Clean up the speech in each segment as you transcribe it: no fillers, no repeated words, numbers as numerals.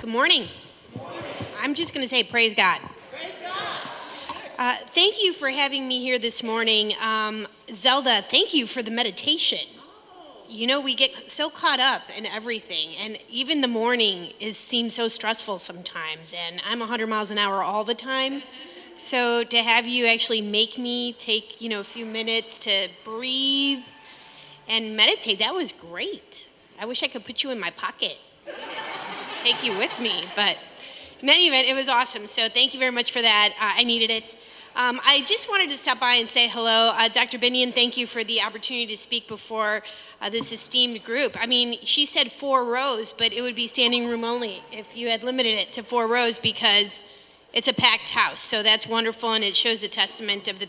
Good morning. I'm just going to say praise God. Praise God. Thank you for having me here this morning. Zelda, thank you for the meditation. You know, we get so caught up in everything, and even the morning seems so stressful sometimes, and I'm 100 miles an hour all the time. So to have you actually make me take, a few minutes to breathe and meditate, that was great. I wish I could put you in my pocket, just take you with me, but in any event, it was awesome. So thank you very much for that. I needed it. I just wanted to stop by and say hello. Dr. Binion, thank you for the opportunity to speak before this esteemed group. I mean, she said 4 rows, but it would be standing room only if you had limited it to 4 rows because it's a packed house. So that's wonderful, and it shows a testament of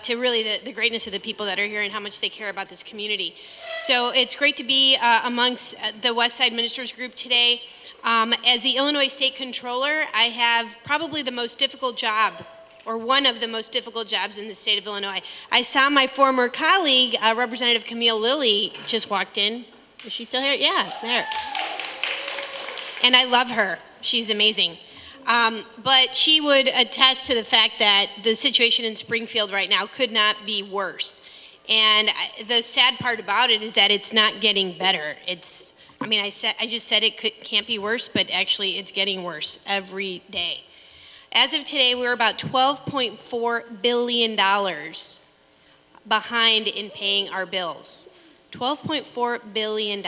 to really the greatness of the people that are here and how much they care about this community. So it's great to be amongst the Westside Ministers group today. As the Illinois State Comptroller, I have probably the most difficult job, or one of the most difficult jobs in the state of Illinois. I saw my former colleague, Representative Camille Lilly, just walked in. Is she still here? Yeah, there. And I love her. She's amazing. But she would attest to the fact that the situation in Springfield right now could not be worse. And the sad part about it is that it's not getting better. I just said it can't be worse, but actually it's getting worse every day. As of today, we're about $12.4 billion behind in paying our bills. $12.4 billion.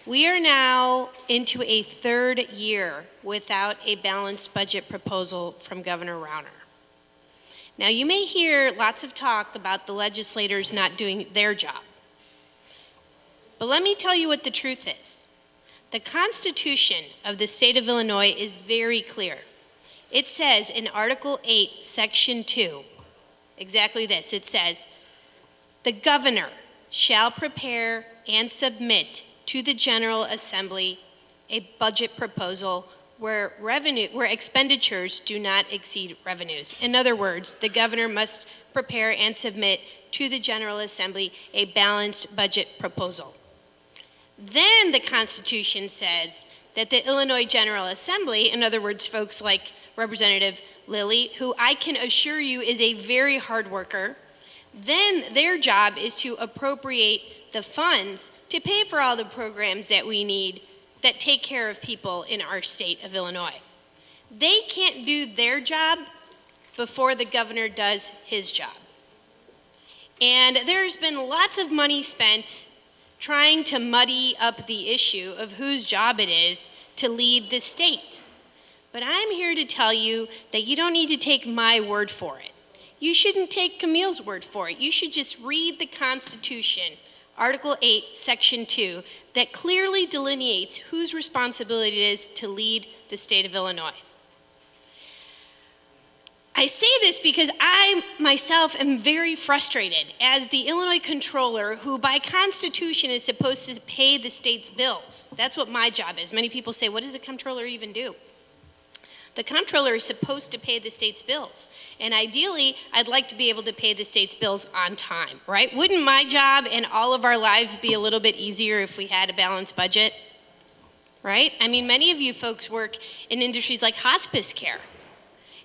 We are now into a 3rd year without a balanced budget proposal from Governor Rauner. Now, you may hear lots of talk about the legislators not doing their job. But let me tell you what the truth is. The Constitution of the state of Illinois is very clear. It says in Article 8, Section 2, exactly this. It says, the governor shall prepare and submit to the General Assembly a budget proposal where expenditures do not exceed revenues. In other words, the governor must prepare and submit to the General Assembly a balanced budget proposal. Then the Constitution says that the Illinois General Assembly, in other words, folks like Representative Lilly, who I can assure you is a very hard worker, then their job is to appropriate the funds to pay for all the programs that we need that take care of people in our state of Illinois. They can't do their job before the governor does his job. And there's been lots of money spent trying to muddy up the issue of whose job it is to lead the state. But I'm here to tell you that you don't need to take my word for it. You shouldn't take Camille's word for it. You should just read the Constitution, Article 8, Section 2, that clearly delineates whose responsibility it is to lead the state of Illinois. I say this because I myself am very frustrated as the Illinois Comptroller, who by Constitution is supposed to pay the state's bills. That's what my job is. Many people say, what does a Comptroller even do? The Comptroller is supposed to pay the state's bills. And ideally, I'd like to be able to pay the state's bills on time, right? Wouldn't my job and all of our lives be a little bit easier if we had a balanced budget, right? I mean, many of you folks work in industries like hospice care.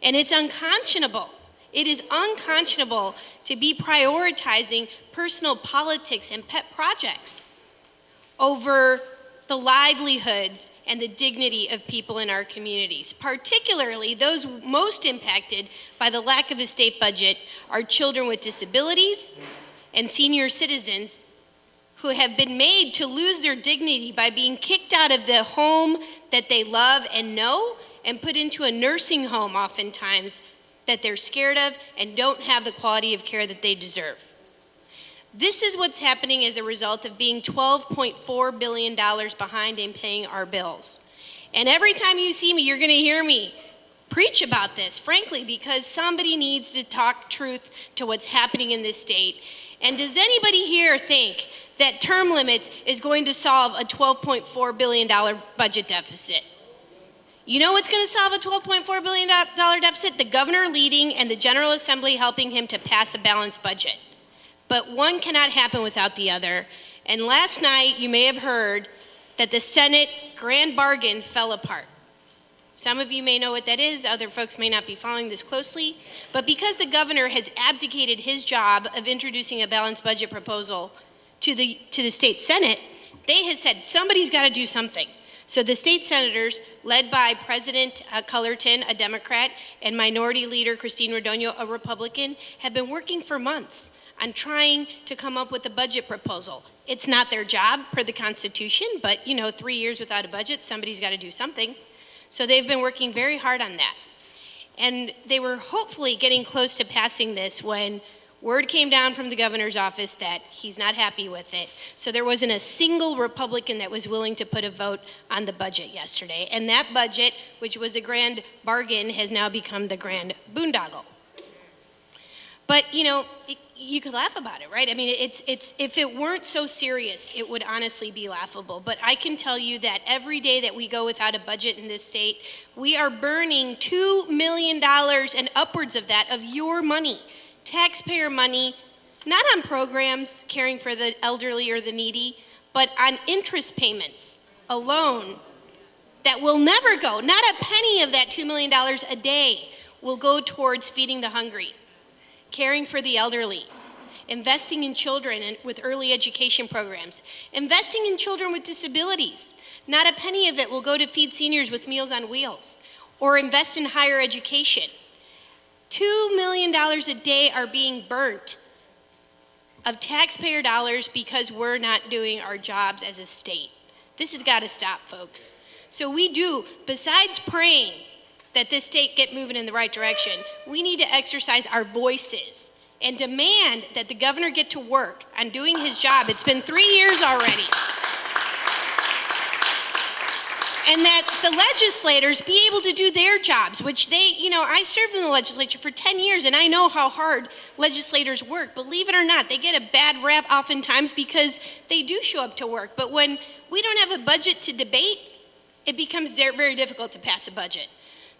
And it's unconscionable. It is unconscionable to be prioritizing personal politics and pet projects over the livelihoods and the dignity of people in our communities. Particularly, those most impacted by the lack of a state budget are children with disabilities and senior citizens who have been made to lose their dignity by being kicked out of the home that they love and know and put into a nursing home oftentimes that they're scared of and don't have the quality of care that they deserve. This is what's happening as a result of being $12.4 billion behind in paying our bills. And every time you see me, you're gonna hear me preach about this, frankly, because somebody needs to talk truth to what's happening in this state. And does anybody here think that term limits is going to solve a $12.4 billion budget deficit? You know what's going to solve a $12.4 billion deficit? The governor leading and the General Assembly helping him to pass a balanced budget. But one cannot happen without the other. And last night, you may have heard that the Senate grand bargain fell apart. Some of you may know what that is, other folks may not be following this closely, but because the governor has abdicated his job of introducing a balanced budget proposal to the state Senate, they have said somebody's got to do something. So the state senators, led by President Cullerton, a Democrat, and Minority Leader Christine Rodonio, a Republican, have been working for months on trying to come up with a budget proposal. It's not their job per the Constitution, but 3 years without a budget, somebody's got to do something. So they've been working very hard on that. And they were hopefully getting close to passing this when word came down from the governor's office that he's not happy with it. So there wasn't a single Republican that was willing to put a vote on the budget yesterday. And that budget, which was a grand bargain, has now become the grand boondoggle. But, you could laugh about it, right? I mean, it's if it weren't so serious, it would honestly be laughable. But I can tell you that every day that we go without a budget in this state, we are burning $2 million and upwards of that of your money, taxpayer money, not on programs caring for the elderly or the needy, but on interest payments alone that will never go. Not a penny of that $2 million a day will go towards feeding the hungry, caring for the elderly, investing in children and with early education programs, investing in children with disabilities. Not a penny of it will go to feed seniors with Meals on Wheels or invest in higher education. $2 million a day are being burnt of taxpayer dollars because we're not doing our jobs as a state. This has got to stop, folks. So we do, besides praying that this state get moving in the right direction, we need to exercise our voices and demand that the governor get to work on doing his job. It's been 3 years already. And that the legislators be able to do their jobs, which they, I served in the legislature for 10 years and I know how hard legislators work. Believe it or not, they get a bad rap oftentimes because they do show up to work. But when we don't have a budget to debate, it becomes very difficult to pass a budget.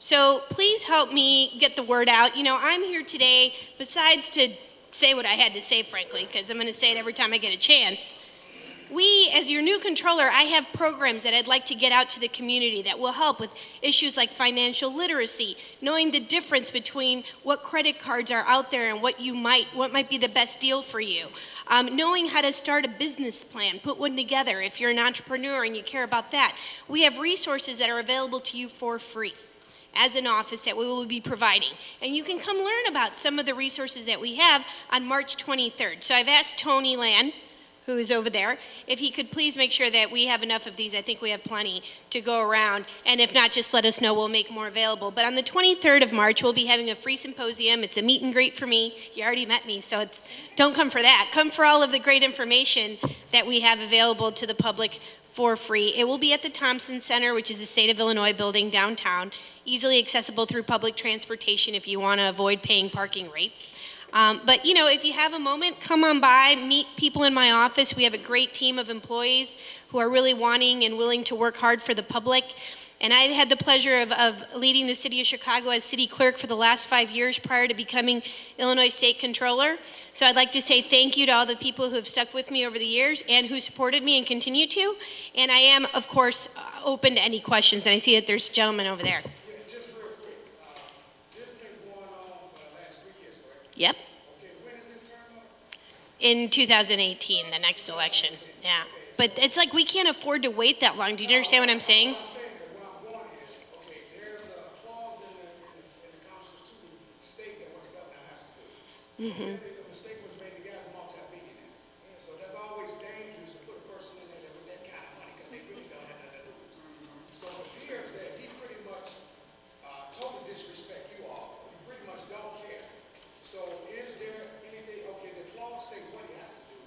So please help me get the word out. I'm here today, besides to say what I had to say, frankly, because I'm going to say it every time I get a chance. We, as your new controller, I have programs that I'd like to get out to the community that will help with issues like financial literacy, knowing the difference between what credit cards are out there and what might be the best deal for you. Knowing how to start a business plan, put one together if you're an entrepreneur and you care about that. We have resources that are available to you for free as an office that we will be providing. And you can come learn about some of the resources that we have on March 23rd. So I've asked Tony Land, who is over there, if he could please make sure that we have enough of these. I think we have plenty to go around. And if not, just let us know. We'll make more available. But on the 23rd of March, we'll be having a free symposium. It's a meet and greet for me. You already met me, so don't come for that. Come for all of the great information that we have available to the public for free. It will be at the Thompson Center, which is a State of Illinois building downtown, easily accessible through public transportation if you want to avoid paying parking rates. But if you have a moment, come on by, meet people in my office. We have a great team of employees who are really wanting and willing to work hard for the public. And I had the pleasure of leading the city of Chicago as city clerk for the last 5 years prior to becoming Illinois State Comptroller. So I'd like to say thank you to all the people who have stuck with me over the years and who supported me and continue to. And I am, of course, open to any questions. And I see that there's a gentleman over there. Yep. Okay, when is this term up? In 2018, the next election. Yeah. But it's like we can't afford to wait that long. Do you understand what I'm saying? What I'm saying that where I'm going is, okay, there's a clause in the Constitution state that what the governor has to do. Mm-hmm. If the mistake was made, the guy's a multi-billionaire. So that's always dangerous to put a person in there with that kind of money because they really don't have nothing to lose. So it appears that he pretty much totally disrespect you all. He pretty much don't care. So is there anything, okay, the clause states what he has to do.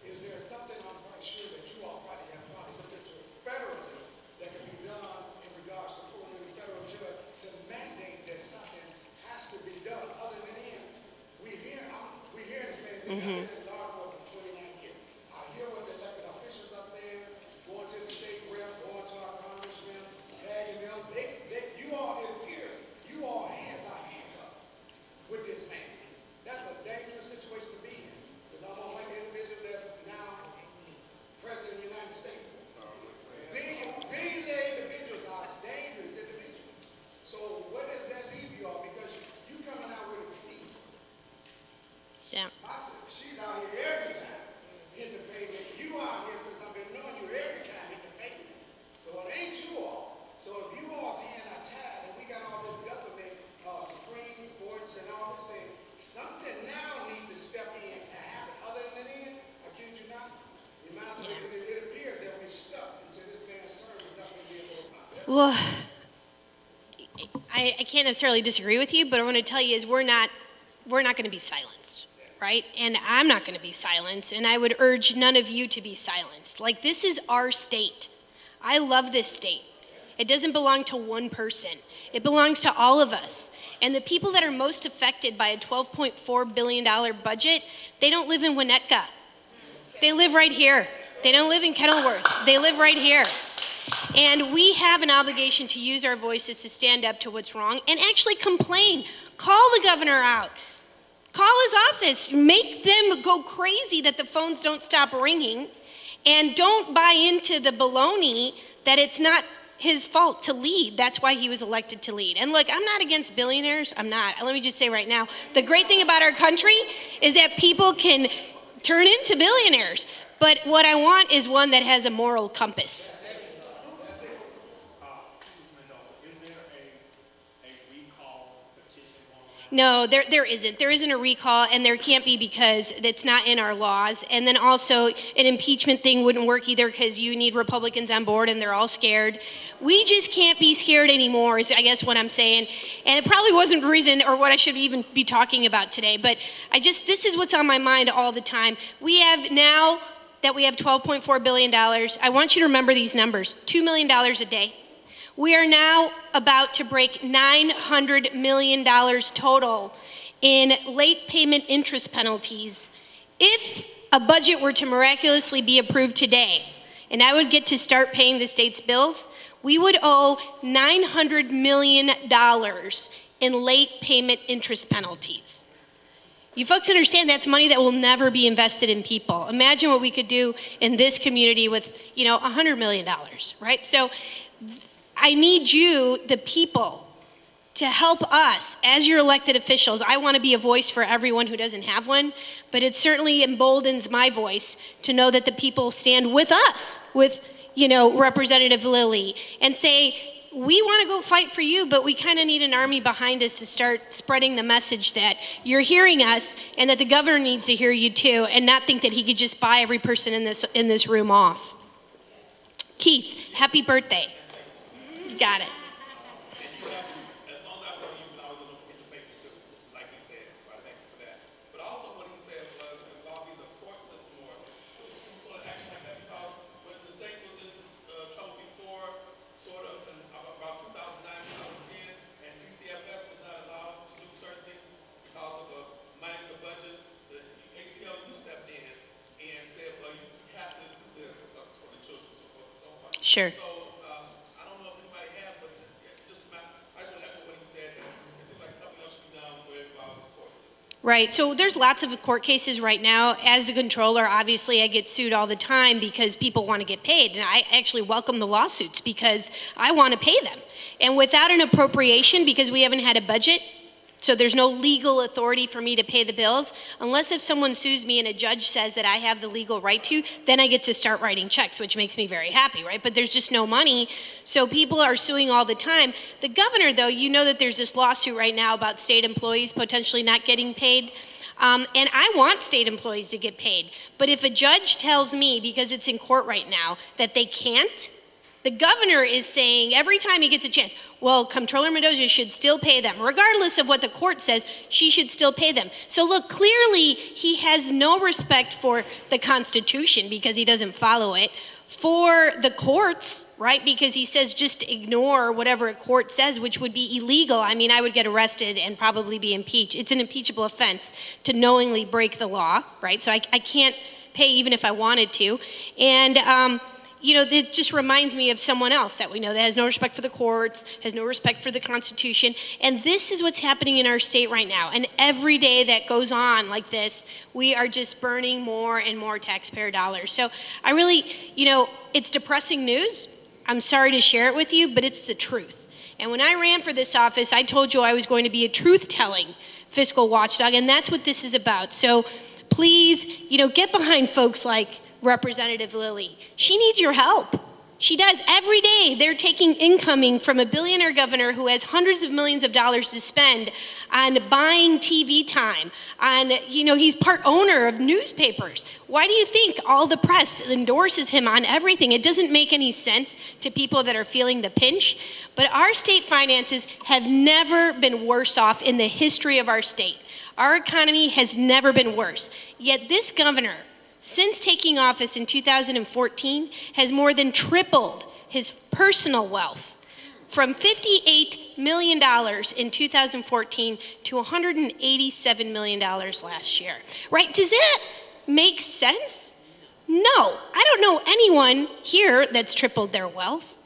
Is there something I'm quite sure that you all probably have looked into federally that can be done in regards to pulling in the federal judge to mandate that something has to be done other than him? We hear the same thing. I've been in law enforcement for 29 years. I hear what the elected officials are saying, going to the state rep, going to our congressmen, tagging them. You all, it appears, you all hands are handcuffed with this man. That's a dangerous situation to be in, because I'm almost like the individual that's now president of the United States. Then Well, I can't necessarily disagree with you, but what I want to tell you is we're not going to be silenced, right? And I'm not going to be silenced, and I would urge none of you to be silenced. Like, this is our state. I love this state. It doesn't belong to one person. It belongs to all of us. And the people that are most affected by a $12.4 billion budget, they don't live in Winnetka. They live right here. They don't live in Kenilworth. They live right here. And we have an obligation to use our voices to stand up to what's wrong and actually complain. Call the governor out. Call his office. Make them go crazy that the phones don't stop ringing. And don't buy into the baloney that it's not his fault to lead. That's why he was elected to lead. And look, I'm not against billionaires. I'm not. Let me just say right now, the great thing about our country is that people can turn into billionaires. But what I want is one that has a moral compass. No, there isn't. There isn't a recall, and there can't be because it's not in our laws. And then also, an impeachment thing wouldn't work either because you need Republicans on board, and they're all scared. We just can't be scared anymore, is I guess what I'm saying. And it probably wasn't the reason or what I should even be talking about today, but this is what's on my mind all the time. We have now that we have $12.4 billion, I want you to remember these numbers, $2 million a day. We are now about to break $900 million total in late payment interest penalties. If a budget were to miraculously be approved today, and I would get to start paying the state's bills, we would owe $900 million in late payment interest penalties. You folks understand that's money that will never be invested in people. Imagine what we could do in this community with, $100 million, right? So I need you, the people, to help us as your elected officials. I want to be a voice for everyone who doesn't have one, but it certainly emboldens my voice to know that the people stand with us, with, Representative Lilly, and say, we want to go fight for you, but we kind of need an army behind us to start spreading the message that you're hearing us and that the governor needs to hear you too, and not think that he could just buy every person in this room off. Keith, happy birthday. Got it. Sure. Right, so there's lots of court cases right now. As the Comptroller, obviously I get sued all the time because people want to get paid, and I actually welcome the lawsuits because I want to pay them. And without an appropriation, because we haven't had a budget, so there's no legal authority for me to pay the bills, unless if someone sues me and a judge says that I have the legal right to, then I get to start writing checks, which makes me very happy, right? But there's just no money, so people are suing all the time. The governor, though, you know that there's this lawsuit right now about state employees potentially not getting paid. And I want state employees to get paid. But if a judge tells me, because it's in court right now, that they can't, the governor is saying every time he gets a chance, well, Comptroller Medoza should still pay them. Regardless of what the court says, she should still pay them. So look, clearly he has no respect for the Constitution because he doesn't follow it, for the courts, right? Because he says just ignore whatever a court says, which would be illegal. I mean, I would get arrested and probably be impeached. It's an impeachable offense to knowingly break the law, right? So I can't pay even if I wanted to. And, it just reminds me of someone else that we know that has no respect for the courts, has no respect for the Constitution. And this is what's happening in our state right now. And every day that goes on like this, we are just burning more and more taxpayer dollars. So I really, it's depressing news. I'm sorry to share it with you, but it's the truth. And when I ran for this office, I told you I was going to be a truth-telling fiscal watchdog, and that's what this is about. So please, get behind folks like Representative Lilly. She needs your help. She does. Every day, they're taking incoming from a billionaire governor who has hundreds of millions of dollars to spend on buying TV time, on, he's part owner of newspapers. Why do you think all the press endorses him on everything? It doesn't make any sense to people that are feeling the pinch. But our state finances have never been worse off in the history of our state. Our economy has never been worse. Yet this governor, since taking office in 2014, has more than tripled his personal wealth from $58 million in 2014 to $187 million last year. Right? Does that make sense? No. I don't know anyone here that's tripled their wealth.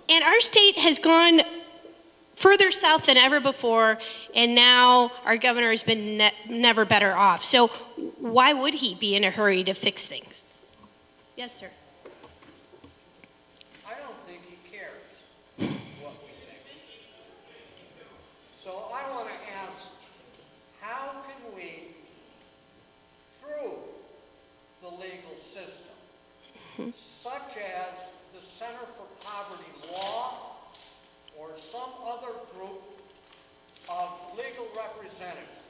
And our state has gone further south than ever before, and now our governor has been never better off. So why would he be in a hurry to fix things? Yes, sir. I don't think he cares what we think. So I want to ask, how can we, through the legal system, such as the Center for Poverty Law, or some other group of legal representatives,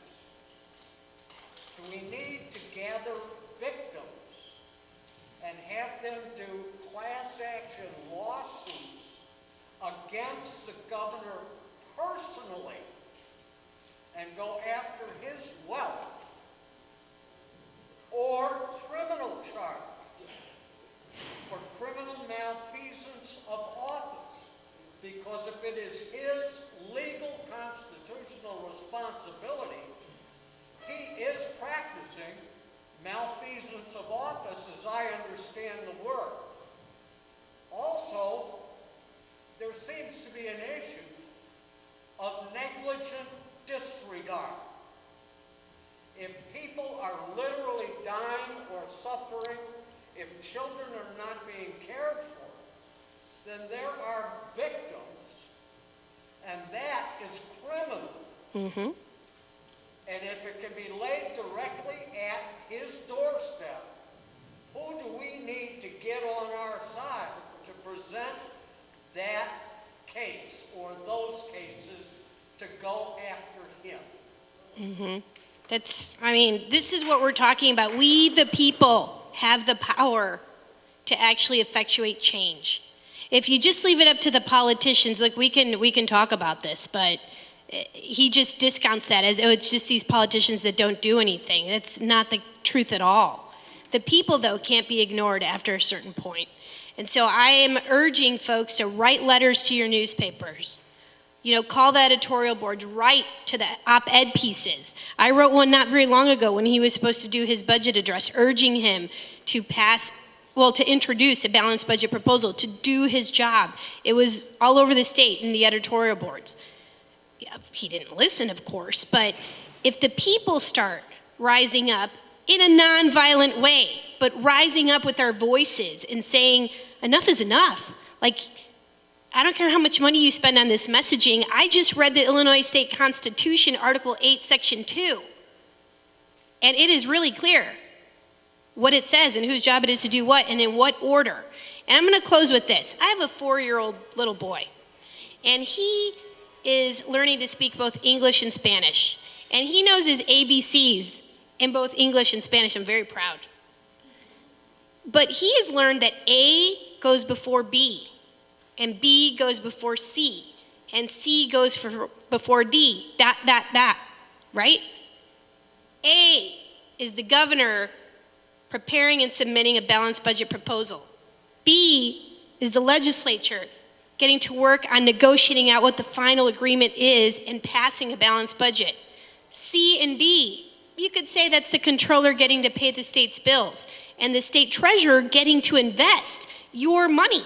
do we need to gather victims and have them do class action lawsuits against the governor personally and go after his wealth, or criminal charges for criminal malfeasance of office? Because if it is his legal constitutional responsibility, he is practicing malfeasance of office as I understand the word. Also, there seems to be an issue of negligent disregard. If people are literally dying or suffering, if children are not being cared for, then there are victims, and that is criminal. Mm-hmm. And if it can be laid directly at his doorstep, who do we need to get on our side to present that case or those cases to go after him? Mm-hmm. This is what we're talking about. We, the people, have the power to actually effectuate change. If you just leave it up to the politicians, look, we can talk about this, but he just discounts that as, oh, it's just these politicians that don't do anything. That's not the truth at all. The people, though, can't be ignored after a certain point. And so I am urging folks to write letters to your newspapers. Call the editorial boards, write to the op-ed pieces. I wrote one not very long ago when he was supposed to do his budget address, urging him to to introduce a balanced budget proposal, to do his job. It was all over the state in the editorial boards. He didn't listen, of course, but if the people start rising up in a nonviolent way, but rising up with our voices and saying, enough is enough. I don't care how much money you spend on this messaging. I just read the Illinois State Constitution, Article 8, Section 2. And it is really clear what it says and whose job it is to do what and in what order. And I'm going to close with this. I have a 4-year-old little boy, and he is learning to speak both English and Spanish. And he knows his ABCs in both English and Spanish. I'm very proud. But he has learned that A goes before B, and B goes before C, and C goes before D, ... right? A is the governor preparing and submitting a balanced budget proposal. B is the legislature getting to work on negotiating out what the final agreement is and passing a balanced budget. C and D, you could say that's the comptroller getting to pay the state's bills and the state treasurer getting to invest your money.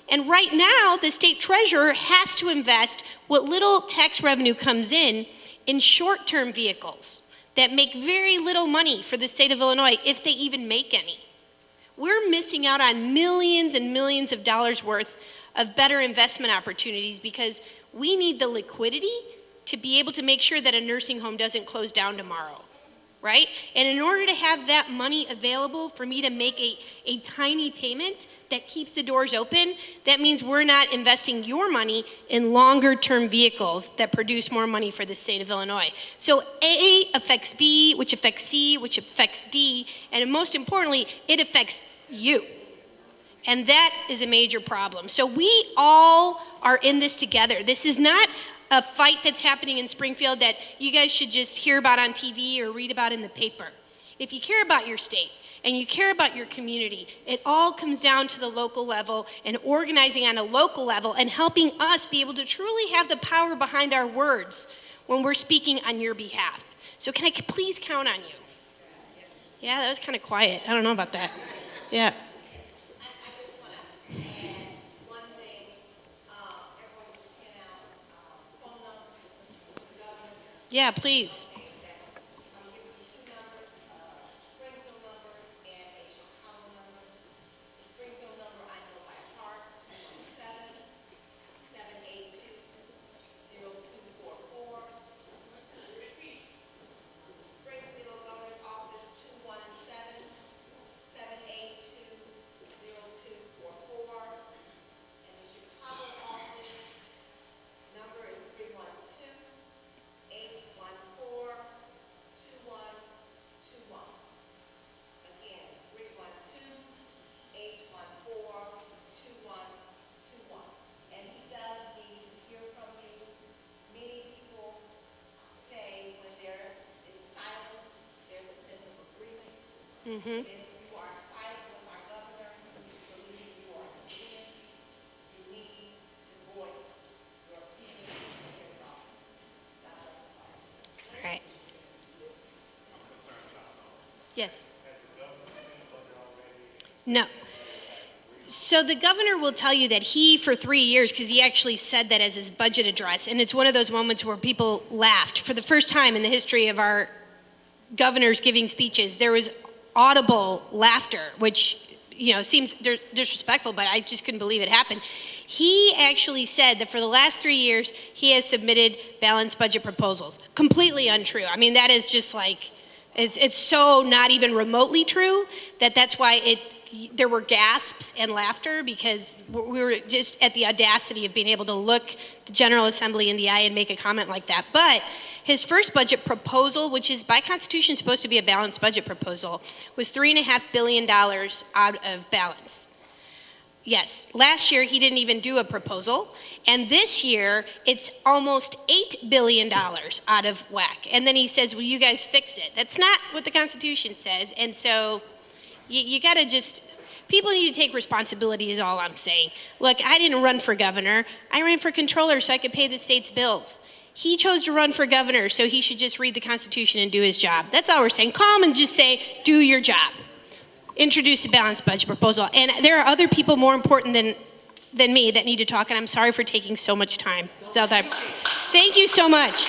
And right now, the state treasurer has to invest what little tax revenue comes in short-term vehicles that make very little money for the state of Illinois, if they even make any. We're missing out on millions and millions of dollars worth of better investment opportunities because we need the liquidity to be able to make sure that a nursing home doesn't close down tomorrow. right? And in order to have that money available for me to make a tiny payment that keeps the doors open, that means we're not investing your money in longer term vehicles that produce more money for the state of Illinois. So A affects B, which affects C, which affects D, and most importantly, it affects you. And that is a major problem. So we all are in this together. This is not a fight that's happening in Springfield that you guys should just hear about on TV or read about in the paper. If you care about your state and you care about your community, it all comes down to the local level and organizing on a local level and helping us be able to truly have the power behind our words when we're speaking on your behalf. So can I please count on you? Yeah, that was kind of quiet. I don't know about that. Yeah. Yeah, please. Mm-hmm. If you are silent with our governor, you believe you are in agreement, you need to voice your opinion in your office. All right. Yes. No. So the governor will tell you that he, for 3 years, because he actually said that as his budget address, and it's one of those moments where people laughed. For the first time in the history of our governors giving speeches, there was audible laughter, which, you know, seems disrespectful, but I just couldn't believe it happened. He actually said that for the last 3 years, he has submitted balanced budget proposals. Completely untrue. I mean, that is just like, it's so not even remotely true that that's why there were gasps and laughter, because we were just at the audacity of being able to look the General Assembly in the eye and make a comment like that. But his first budget proposal, which is by Constitution supposed to be a balanced budget proposal, was $3.5 billion out of balance. Yes, last year he didn't even do a proposal, and this year it's almost $8 billion out of whack. And then he says, well, you guys fix it. That's not what the Constitution says, and so you gotta just, people need to take responsibility is all I'm saying. Look, I didn't run for governor. I ran for controller so I could pay the state's bills. He chose to run for governor, so he should just read the Constitution and do his job. That's all we're saying. Call him and just say, do your job. Introduce a balanced budget proposal. And there are other people more important than me that need to talk, and I'm sorry for taking so much time. So thank you so much.